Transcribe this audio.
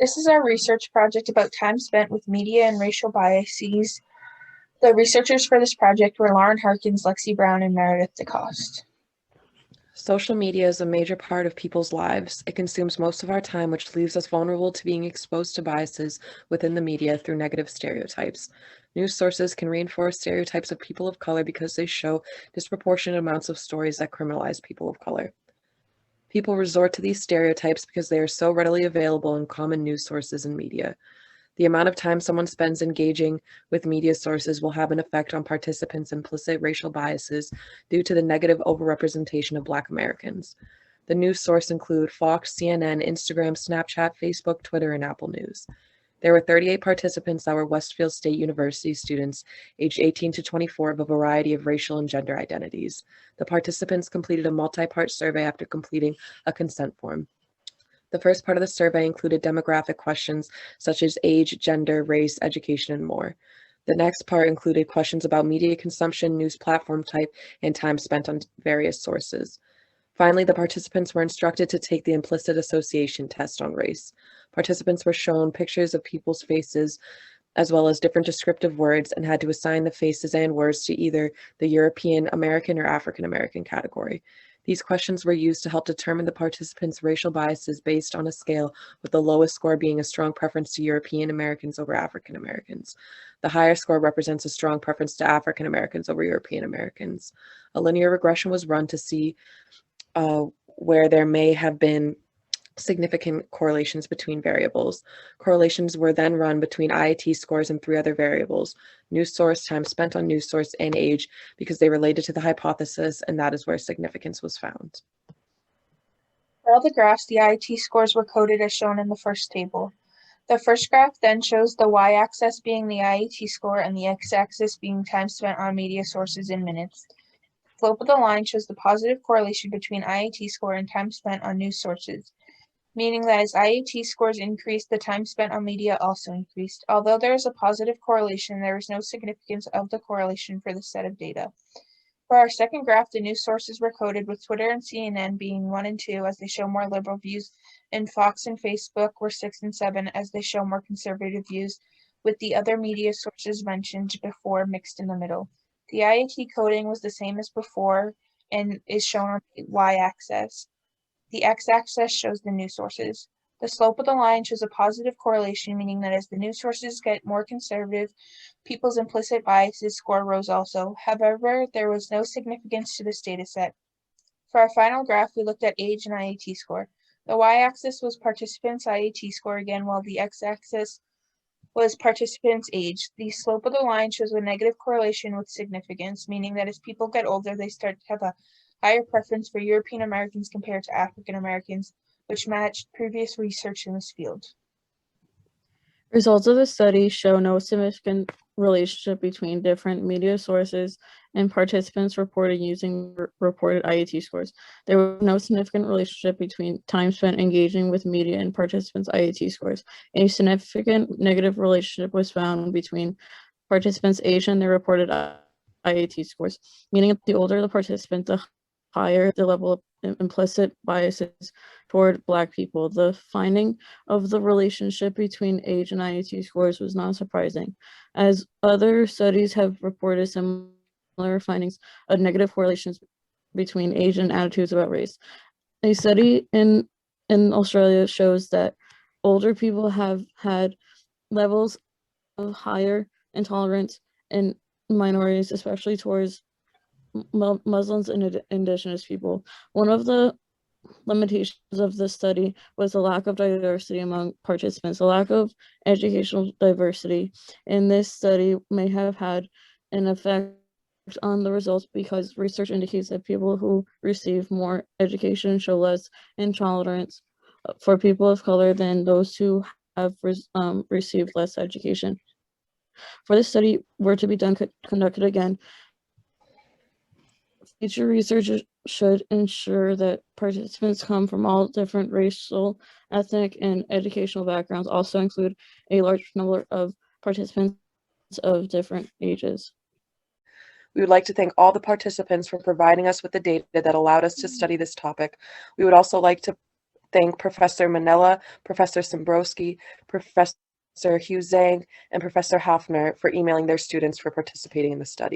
This is our research project about time spent with media and racial biases. The researchers for this project were Lauren Harkins, Lexi Brown, and Meredith DeCoste. Social media is a major part of people's lives. It consumes most of our time, which leaves us vulnerable to being exposed to biases within the media through negative stereotypes. News sources can reinforce stereotypes of people of color because they show disproportionate amounts of stories that criminalize people of color. People resort to these stereotypes because they are so readily available in common news sources and media. The amount of time someone spends engaging with media sources will have an effect on participants' implicit racial biases due to the negative overrepresentation of Black Americans. The news sources include Fox, CNN, Instagram, Snapchat, Facebook, Twitter, and Apple News. There were 38 participants that were Westfield State University students, aged 18 to 24, of a variety of racial and gender identities. The participants completed a multi-part survey after completing a consent form. The first part of the survey included demographic questions such as age, gender, race, education, and more. The next part included questions about media consumption, news platform type, and time spent on various sources. Finally, the participants were instructed to take the implicit association test on race. Participants were shown pictures of people's faces as well as different descriptive words and had to assign the faces and words to either the European American or African American category. These questions were used to help determine the participants' racial biases based on a scale, with the lowest score being a strong preference to European Americans over African Americans. The higher score represents a strong preference to African Americans over European Americans. A linear regression was run to see where there may have been significant correlations between variables. Correlations were then run between IIT scores and three other variables: news source, time spent on news source, and age, because they related to the hypothesis, and that is where significance was found. For all the graphs, the IIT scores were coded as shown in the first table. The first graph then shows the y-axis being the IIT score and the x-axis being time spent on media sources in minutes. The slope of the line shows the positive correlation between IIT score and time spent on news sources, meaning that as IIT scores increased, the time spent on media also increased. Although there is a positive correlation, there is no significance of the correlation for this set of data. For our second graph, the news sources were coded with Twitter and CNN being 1 and 2 as they show more liberal views, and Fox and Facebook were 6 and 7 as they show more conservative views, with the other media sources mentioned before mixed in the middle. The IIT coding was the same as before and is shown on the y-axis. The x-axis shows the news sources. The slope of the line shows a positive correlation, meaning that as the news sources get more conservative, people's implicit biases score rose also. However, there was no significance to this data set. For our final graph, we looked at age and IIT score. The y-axis was participants' IIT score again, while the x-axis was participants' age. The slope of the line shows a negative correlation with significance, meaning that as people get older, they start to have a higher preference for European Americans compared to African Americans, which matched previous research in this field. Results of the study show no significant relationship between different media sources and participants reported using reported IIT scores. There was no significant relationship between time spent engaging with media and participants' IIT scores. A significant negative relationship was found between participants' age and their reported IIT scores, meaning that the older the participant, the higher the level of implicit biases toward Black people. The finding of the relationship between age and IIT scores was not surprising, as other studies have reported similar findings of negative correlations between age and attitudes about race. A study in Australia shows that older people have had levels of higher intolerance in minorities, especially towards Muslims and indigenous people. One of the limitations of this study was the lack of diversity among participants. The lack of educational diversity in this study may have had an effect on the results because research indicates that people who receive more education show less intolerance for people of color than those who have received less education. For this study were to be conducted again, future research should ensure that participants come from all different racial, ethnic, and educational backgrounds, also include a large number of participants of different ages. We would like to thank all the participants for providing us with the data that allowed us to study this topic. We would also like to thank Professor Manella, Professor Simbrowski, Professor Hugh Zhang, and Professor Hafner for emailing their students for participating in the study.